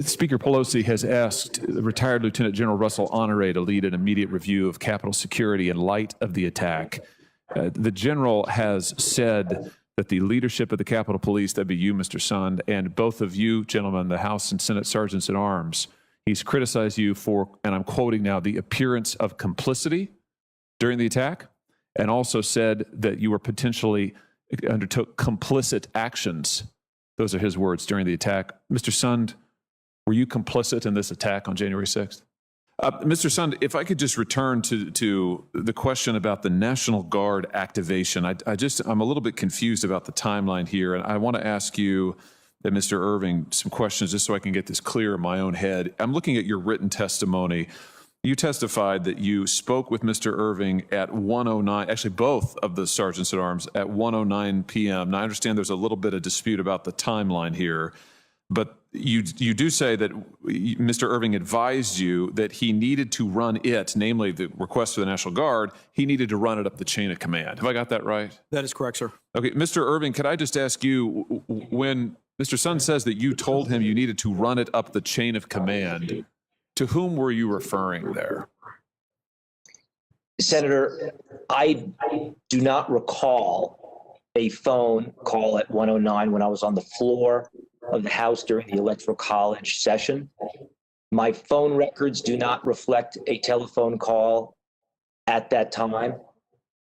Speaker Pelosi has asked retired Lieutenant General Russell Honore to lead an immediate review of Capitol security in light of the attack. The general has said that the leadership of the Capitol Police, that'd be you, Mr. Sund, and both of you, gentlemen, the House and Senate Sergeants at Arms, he's criticized you for, and I'm quoting now, the appearance of complicity during the attack, and also said that you were potentially undertook complicit actions. Those are his words during the attack. Mr. Sund, were you complicit in this attack on January 6th? Mr. Sund, if I could just return to the question about the National Guard activation. I'm a little bit confused about the timeline here, and I want to ask you and Mr. Irving some questions just so I can get this clear in my own head. I'm looking at your written testimony. You testified that you spoke with Mr. Irving at 1:09, actually both of the Sergeants at Arms at 1:09 p.m. Now, I understand there's a little bit of dispute about the timeline here, but you do say that Mr. Irving advised you that he needed to run it, namely the request for the National Guard, he needed to run it up the chain of command. Have I got that right? That is correct, sir. Okay, Mr. Irving, could I just ask you, when Mr. Sund says that you told him you needed to run it up the chain of command, to whom were you referring there? Senator, I do not recall a phone call at 1:09 when I was on the floor of the House during the Electoral College session. My phone records do not reflect a telephone call at that time.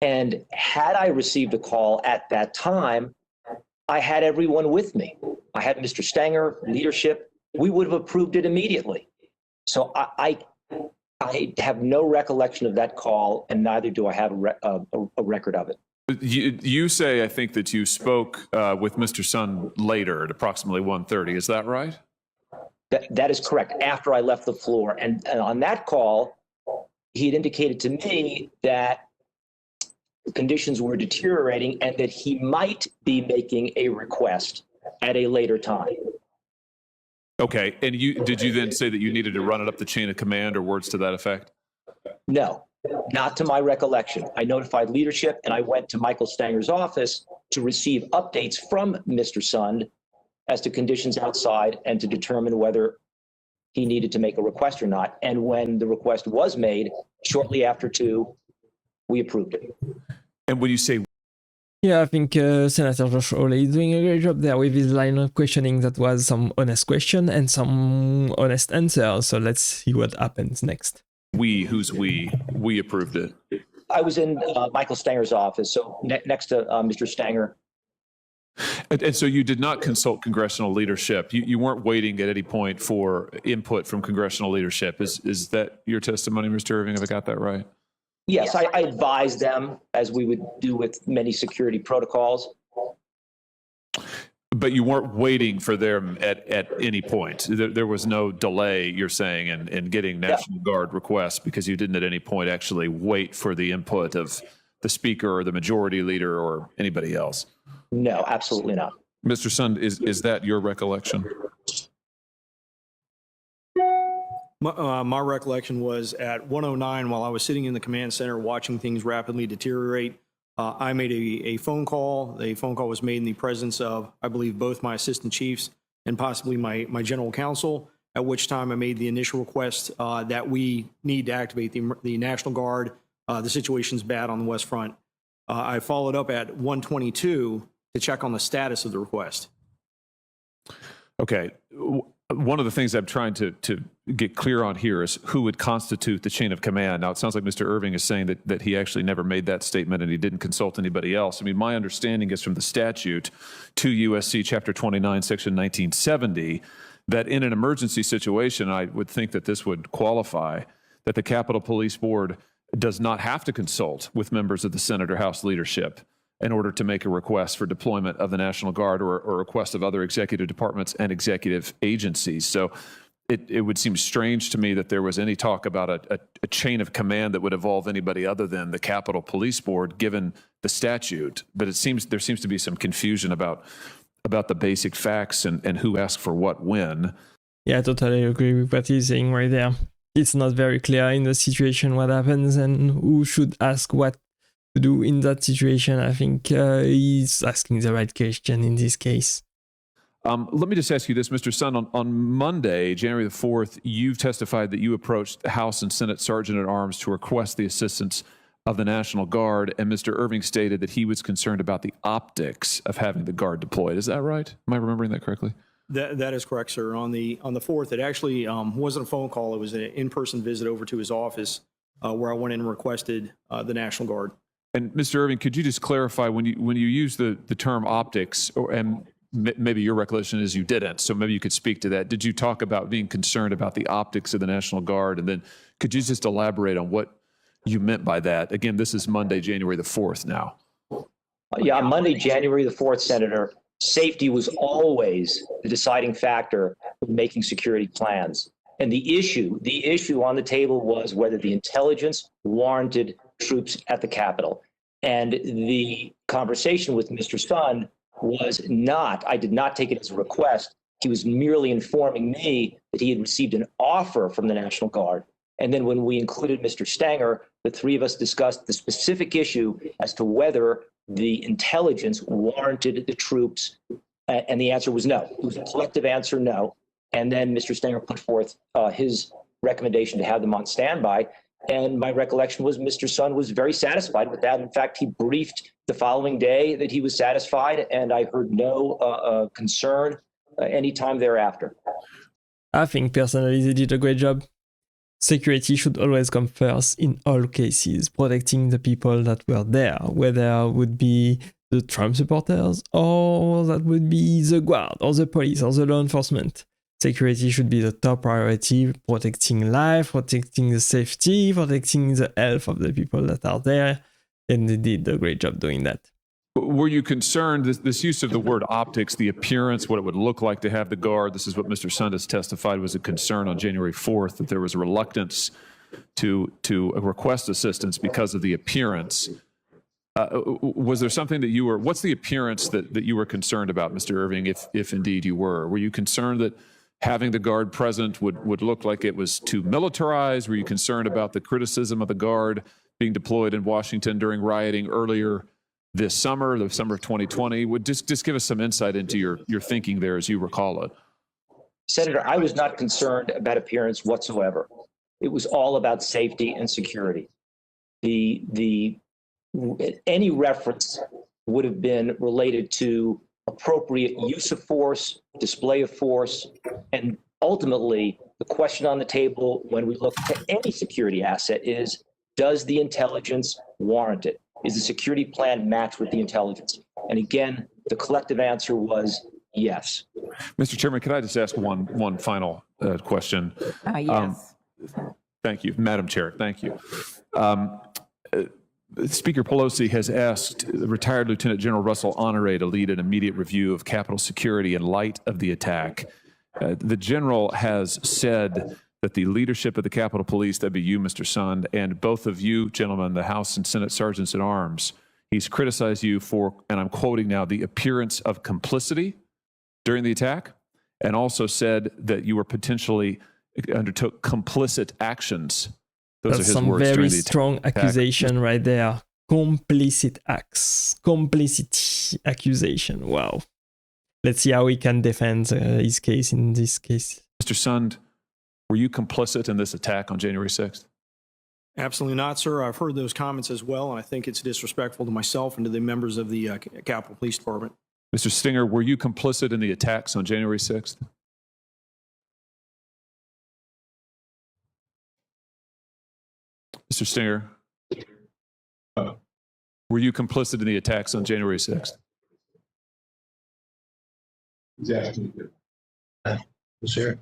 And had I received a call at that time, I had everyone with me. I had Mr. Stenger, leadership. We would have approved it immediately. So I have no recollection of that call, and neither do I have a record of it. You say, I think, that you spoke with Mr. Sund later at approximately 1:30. Is that right? That is correct, after I left the floor. And on that call, he had indicated to me that conditions were deteriorating and that he might be making a request at a later time. Okay. And did you then say that you needed to run it up the chain of command, or words to that effect? No, not to my recollection. I notified leadership and I went to Michael Stanger's office to receive updates from Mr. Sund as to conditions outside and to determine whether he needed to make a request or not. And when the request was made, shortly after 2, we approved it. And when you say... Yeah, I think Senator Josh Hawley is doing a great job there with his line of questioning. That was some honest question and some honest answers. So let's see what happens next. Who's we? We approved it. I was in Michael Stanger's office, so next to Mr. Stanger. And so you did not consult congressional leadership. You weren't waiting at any point for input from congressional leadership. Is that your testimony, Mr. Irving? Have I got that right? Yes, I advised them, as we would do with many security protocols. But you weren't waiting for them at any point. There was no delay, you're saying, in getting National Guard requests, because you didn't at any point actually wait for the input of the Speaker or the Majority Leader or anybody else. No, absolutely not. Mr. Sund, is that your recollection? My recollection was at 1:09, while I was sitting in the command center watching things rapidly deteriorate, I made a phone call. The phone call was made in the presence of, I believe, both my assistant chiefs and possibly my general counsel, at which time I made the initial request that we need to activate the National Guard. The situation's bad on the West Front. I followed up at 1:22 to check on the status of the request. Okay. One of the things I'm trying to get clear on here is who would constitute the chain of command. Now, it sounds like Mr. Irving is saying that he actually never made that statement and he didn't consult anybody else. I mean, my understanding is from the statute, 2 U.S.C. Chapter 29, Section 1970, that in an emergency situation, I would think that this would qualify, that the Capitol Police Board does not have to consult with members of the Senate or House leadership in order to make a request for deployment of the National Guard or a request of other executive departments and executive agencies. So it would seem strange to me that there was any talk about a chain of command that would involve anybody other than the Capitol Police Board, given the statute. But there seems to be some confusion about the basic facts and who asked for what when. Yeah, I totally agree with what he's saying right there. It's not very clear in the situation what happens and who should ask what to do in that situation. I think he's asking the right question in this case. Let me just ask you this, Mr. Sun. On Monday, January the 4th, you've testified that you approached House and Senate Sergeant at Arms to request the assistance of the National Guard, and Mr. Irving stated that he was concerned about the optics of having the Guard deployed. Is that right? Am I remembering that correctly? That is correct, sir. On the 4th, it actually wasn't a phone call. It was an in-person visit over to his office where I went in and requested the National Guard. And Mr. Irving, could you just clarify when you use the term optics, and maybe your recollection is you didn't, so maybe you could speak to that. Did you talk about being concerned about the optics of the National Guard? And then could you just elaborate on what you meant by that? Again, this is Monday, January the 4th now. Yeah, on Monday, January the 4th, Senator, safety was always the deciding factor in making security plans. And the issue on the table was whether the intelligence warranted troops at the Capitol. And the conversation with Mr. Sun was not, I did not take it as a request. He was merely informing me that he had received an offer from the National Guard. And then when we included Mr. Stanger, the three of us discussed the specific issue as to whether the intelligence warranted the troops. And the answer was no. It was a collective answer, no. And then Mr. Stanger put forth his recommendation to have them on standby. And my recollection was Mr. Sun was very satisfied with that. In fact, he briefed the following day that he was satisfied, and I heard no concern anytime thereafter. I think personally they did a great job. Security should always come first in all cases, protecting the people that were there, whether it would be the Trump supporters or that would be the Guard or the police or the law enforcement. Security should be the top priority, protecting life, protecting the safety, protecting the health of the people that are there, and they did a great job doing that. Were you concerned, this use of the word optics, the appearance, what it would look like to have the Guard, this is what Mr. Sun has testified was a concern on January 4th, that there was a reluctance to request assistance because of the appearance. Was there something that you were, what's the appearance that you were concerned about, Mr. Irving, if indeed you were? Were you concerned that having the Guard present would look like it was too militarized? Were you concerned about the criticism of the Guard being deployed in Washington during rioting earlier this summer, the summer of 2020? Would just give us some insight into your thinking there as you recall it. Senator, I was not concerned about appearance whatsoever. It was all about safety and security. Any reference would have been related to appropriate use of force, display of force, and ultimately the question on the table when we look to any security asset is, does the intelligence warrant it? Is the security plan matched with the intelligence? And again, the collective answer was yes. Mr. Chairman, could I just ask one final question? Yes. Thank you, Madam Chair. Thank you. Speaker Pelosi has asked retired Lieutenant General Russell Honore to lead an immediate review of Capitol security in light of the attack. The general has said that the leadership of the Capitol Police, that'd be you, Mr. Sun, and both of you, gentlemen, the House and Senate Sergeants at Arms, he's criticized you for, and I'm quoting now, the appearance of complicity during the attack, and also said that you were potentially undertook complicit actions. Those That's are his some words very during the strong accusation right there. Complicit acts. Complicity accusation. Wow. Let's see how he can defend his case in this case. Mr. Sun, were you complicit in this attack on January 6th? Absolutely not, sir. I've heard those comments as well, and I think it's disrespectful to myself and to the members of the Capitol Police Department. Mr. Stinger, were you complicit in the attacks on January 6th? Mr. Stinger, were you complicit in the attacks on January 6th? Exactly. Sure.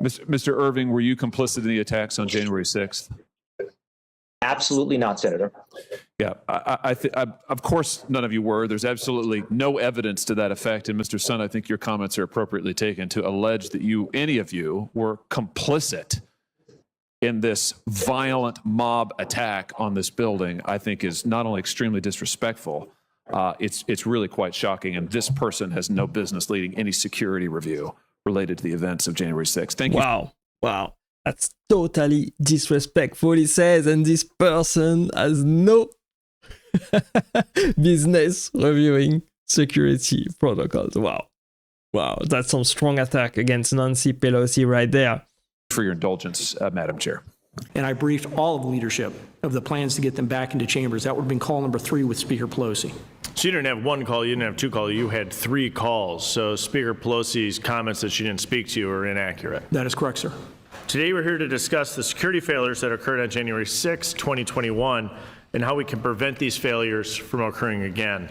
Mr. Irving, were you complicit in the attacks on January 6th? Absolutely not, Senator. Yeah, of course none of you were. There's absolutely no evidence to that effect. And Mr. Sun, I think your comments are appropriately taken to allege that any of you, were complicit in this violent mob attack on this building, I think is not only extremely disrespectful, it's really quite shocking. And this person has no business leading any security review related to the events of January 6th. Thank you. Wow. That's totally disrespectful, he says, and this person has no Business reviewing security protocols. Wow. Wow, that's some strong attack against Nancy Pelosi right there. For your indulgence, Madam Chair. And I briefed all of leadership of the plans to get them back into chambers. That would have been call number 3 with Speaker Pelosi. So you didn't have one call, you didn't have 2 calls, you had 3 calls. So Speaker Pelosi's comments that she didn't speak to you are inaccurate. That is correct, sir. Today we're here to discuss the security failures that occurred on January 6, 2021, and how we can prevent these failures from occurring again.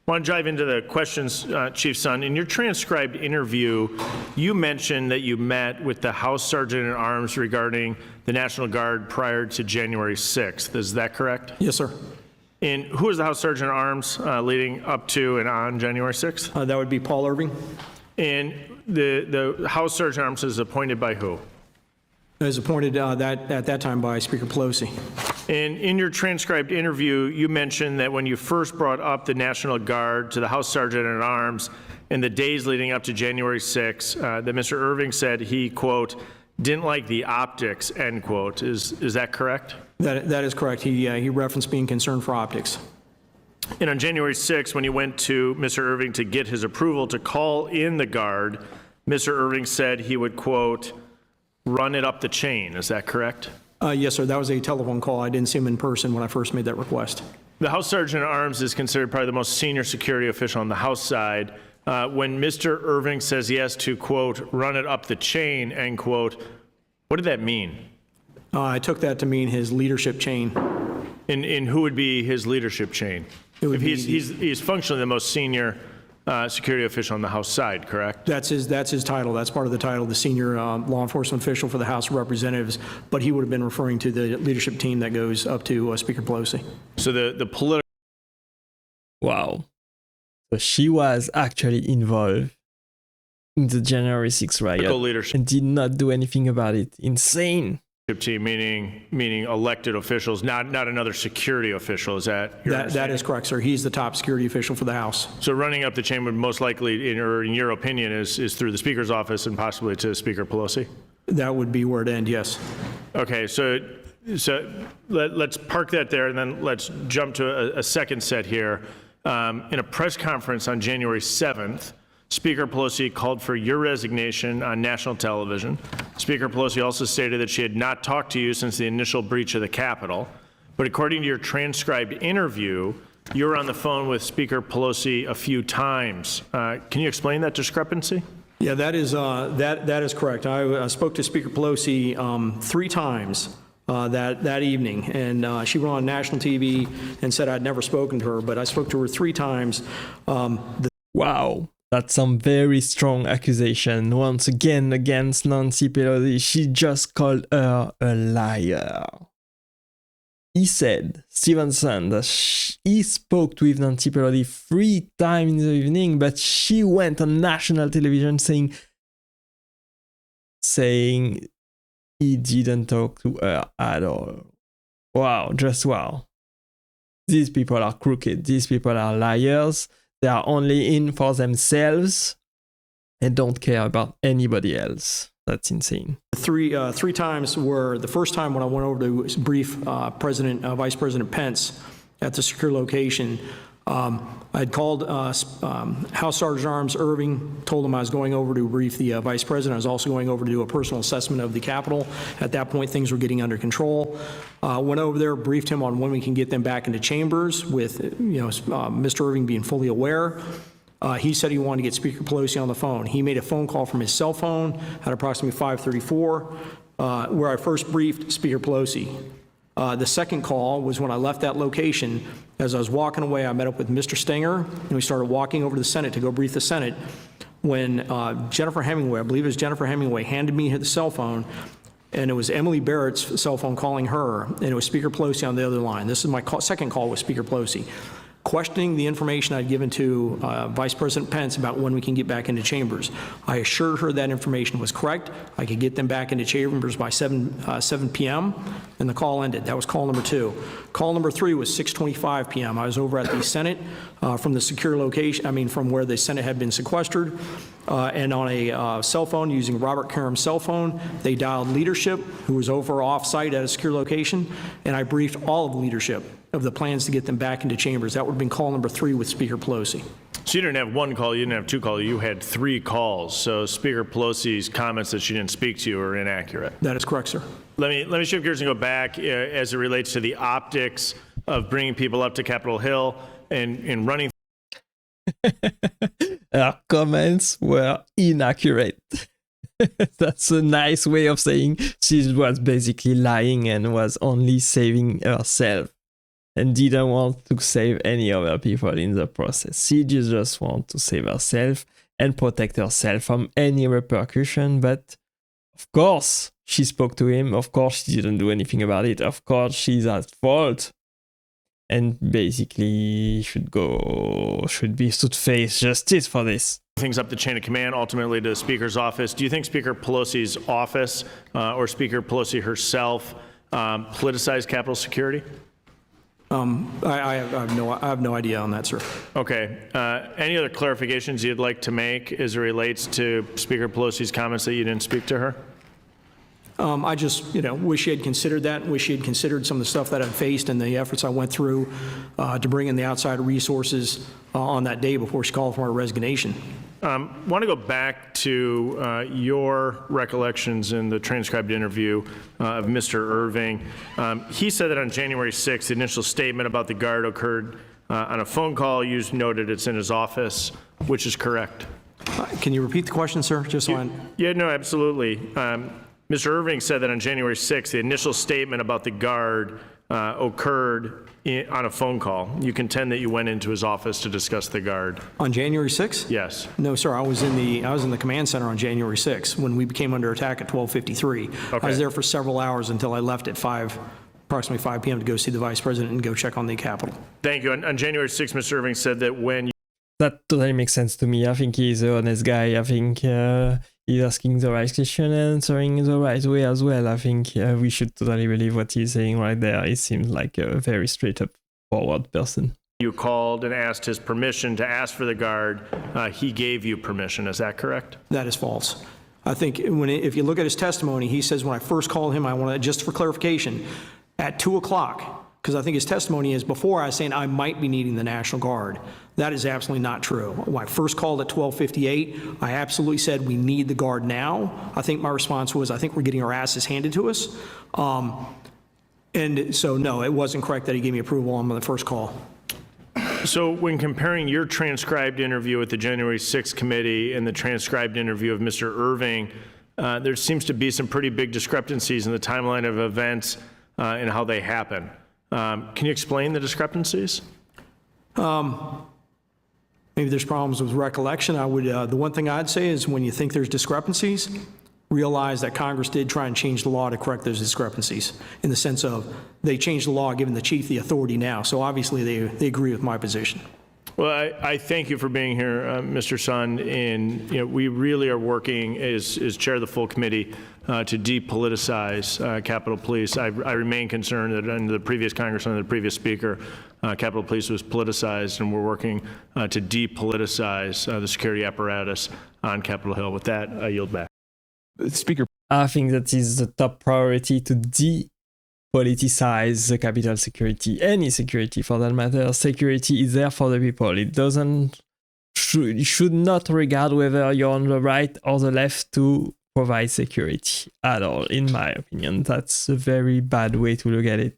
I want to dive into the questions, Chief Sun. In your transcribed interview, you mentioned that you met with the House Sergeant at Arms regarding the National Guard prior to January 6th. Is that correct? Yes, sir. And who was the House Sergeant at Arms leading up to and on January 6th? That would be Paul Irving. And the House Sergeant at Arms is appointed by who? As appointed at that time by Speaker Pelosi. And in your transcribed interview, you mentioned that when you first brought up the National Guard to the House Sergeant at Arms in the days leading up to January 6, that Mr. Irving said he, quote, didn't like the optics, end quote. Is that correct? That is correct. He referenced being concerned for optics. And on January 6, when you went to Mr. Irving to get his approval to call in the Guard, Mr. Irving said he would, quote, run it up the chain. Is that correct? Yes, sir. That was a telephone call. I didn't see him in person when I first made that request. The House Sergeant at Arms is considered probably the most senior security official on the House side. When Mr. Irving says he has to, quote, run it up the chain, end quote, what did that mean? I took that to mean his leadership chain. And who would be his leadership chain? It would If be he's functionally the most senior security official on the House side, correct? That's his title. That's part of the title, the senior law enforcement official for the House of Representatives. But he would have been referring to the leadership team that goes up to Speaker Pelosi. So the political. Wow. So she was actually involved in the January 6th riot leadership and did not do anything about it. Insane. team, meaning elected officials, not another security official. Is that your That understanding? is correct, sir. He's the top security official for the House. So running up the chain would most likely, in your opinion, is through the Speaker's office and possibly to Speaker Pelosi? That would be where it ends, yes. Okay, so let's park that there, and then let's jump to a second set here. In a press conference on January 7th, Speaker Pelosi called for your resignation on national television. Speaker Pelosi also stated that she had not talked to you since the initial breach of the Capitol. But according to your transcribed interview, you were on the phone with Speaker Pelosi a few times. Can you explain that discrepancy? Yeah, that is correct. I spoke to Speaker Pelosi 3 times that evening, and she went on national TV and said I'd never spoken to her, but I spoke to her 3 times. Wow, that's some very strong accusation once again against Nancy Pelosi. She just called her a liar. He said, Stevenson, that he spoke with Nancy Pelosi 3 times in the evening, but she went on national television saying he didn't talk to her at all. Wow, just wow. These people are crooked. These people are liars. They are only in for themselves and don't care about anybody else. That's insane. 3 times were the first time when I went over to brief Vice President Pence at the secure location. I had called House Sergeant at Arms Irving, told him I was going over to brief the Vice President. I was also going over to do a personal assessment of the Capitol. At that point, things were getting under control. Went over there, briefed him on when we can get them back into chambers with, Mr. Irving being fully aware. He said he wanted to get Speaker Pelosi on the phone. He made a phone call from his cell phone at approximately 5:34, where I first briefed Speaker Pelosi. The second call was when I left that location. As I was walking away, I met up with Mr. Stenger, and we started walking over to the Senate to go brief the Senate. When Jennifer Hemingway, I believe it was Jennifer Hemingway, handed me the cell phone, and it was Emily Barrett's cell phone calling her, and it was Speaker Pelosi on the other line. This is my second call with Speaker Pelosi, questioning the information I'd given to Vice President Pence about when we can get back into chambers. I assured her that information was correct. I could get them back into chambers by 7 p.m., and the call ended. That was call number 2. Call number 3 was 6:25 p.m. I was over at the Senate from the secure location, from where the Senate had been sequestered, and on a cell phone using Robert Karam's cell phone, they dialed leadership, who was over off-site at a secure location, and I briefed all of leadership of the plans to get them back into chambers. That would have been call number 3 with Speaker Pelosi. So you didn't have one call, you didn't have 2 calls, you had 3 calls. So Speaker Pelosi's comments that she didn't speak to you are inaccurate. That is correct, sir. Let me shift gears and go back as it relates to the optics of bringing people up to Capitol Hill and running. Her comments were inaccurate. That's a nice way of saying she was basically lying and was only saving herself and didn't want to save any other people in the process. She just wanted to save herself and protect herself from any repercussion. But of course, she spoke to him. Of course, she didn't do anything about it. Of course, she's at fault. And basically should face justice for this. Things up the chain of command, ultimately to the Speaker's office. Do you think Speaker Pelosi's office or Speaker Pelosi herself politicized Capitol security? I have no idea on that, sir. Okay. Any other clarifications you'd like to make as it relates to Speaker Pelosi's comments that you didn't speak to her? I just, wish she had considered that, wish she had considered some of the stuff that I faced and the efforts I went through to bring in the outside resources on that day before she called for my resignation. I want to go back to your recollections in the transcribed interview of Mr. Irving. He said that on January 6th, the initial statement about the guard occurred on a phone call. You noted it's in his office, which is correct. Can you repeat the question, sir? Just so Yeah, no, absolutely. Mr. Irving said that on January 6th, the initial statement about the guard occurred on a phone call. You contend that you went into his office to discuss the guard. On January 6th? Yes. No, sir. I was in the command center on January 6th when we became under attack at 12:53. Okay. I was there for several hours until I left at approximately 5 p.m. to go see the vice president and go check on the Capitol. Thank you. On January 6th, Mr. Irving said that when That totally makes sense to me. I think he's an honest guy. I think he's asking the right question and answering the right way as well. I think we should totally believe what he's saying right there. He seems like a very straight up forward person. you called and asked his permission to ask for the guard, he gave you permission. Is that correct? That is false. I think if you look at his testimony, he says when I first called him, I want to, just for clarification, at 2 o'clock, because I think his testimony is before I was saying I might be needing the National Guard. That is absolutely not true. When I first called at 12:58, I absolutely said we need the Guard now. I think my response was, I think we're getting our asses handed to us. And so, no, it wasn't correct that he gave me approval on the first call. So when comparing your transcribed interview with the January 6th committee and the transcribed interview of Mr. Irving, there seems to be some pretty big discrepancies in the timeline of events and how they happen. Can you explain the discrepancies? Maybe there's problems with recollection. I would, the one thing I'd say is when you think there's discrepancies, realize that Congress did try and change the law to correct those discrepancies in the sense of they changed the law, giving the chief the authority now. So obviously they agree with my position. Well, I thank you for being here, Mr. Sun. And we really are working as chair of the full committee to depoliticize Capitol Police. I remain concerned that under the previous Congress, under the previous Speaker, Capitol Police was politicized, and we're working to depoliticize the security apparatus on Capitol Hill. With that, I yield back. Speaker, I think that is the top priority, to depoliticize the Capitol security, any security for that matter. Security is there for the people. It should not regard whether you're on the right or the left to provide security at all, in my opinion. That's a very bad way to look at it.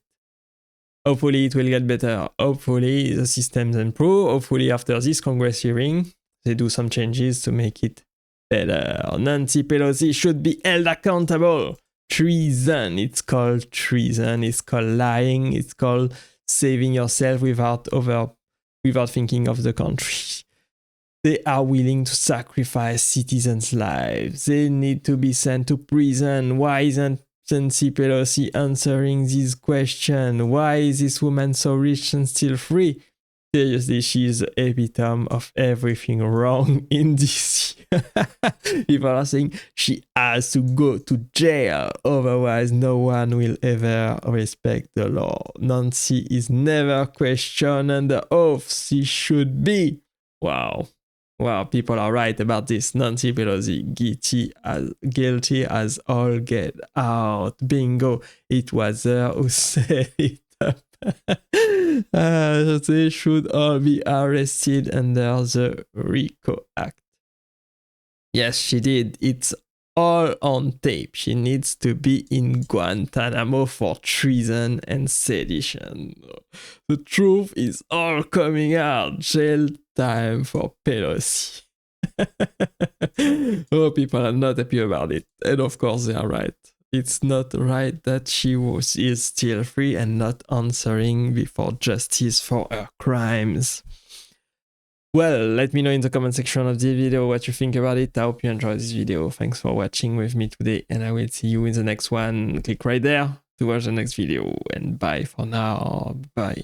Hopefully it will get better. Hopefully the systems improve. Hopefully after this Congress hearing, they do some changes to make it better. Nancy Pelosi should be held accountable. Treason. It's called treason. It's called lying. It's called saving yourself without thinking of the country. They are willing to sacrifice citizens' lives. They need to be sent to prison. Why isn't Nancy Pelosi answering this question? Why is this woman so rich and still free? Seriously, she is the epitome of everything wrong in DC. People are saying she has to go to jail, otherwise no one will ever respect the law. Nancy is never questioned under oath. She should be. Wow, people are right about this. Nancy Pelosi, guilty as all get out. Bingo, it was her who set it up. They should all be arrested under the RICO Act. Yes, she did. It's all on tape. She needs to be in Guantanamo for treason and sedition. The truth is all coming out. Jail time for Pelosi. Oh, people are not happy about it. And of course they are right. It's not right that she is still free and not answering before justice for her crimes. Well, let me know in the comment section of the video what you think about it. I hope you enjoyed this video. Thanks for watching with me today, and I will see you in the next one. Click right there to watch the next video, and bye for now. Bye.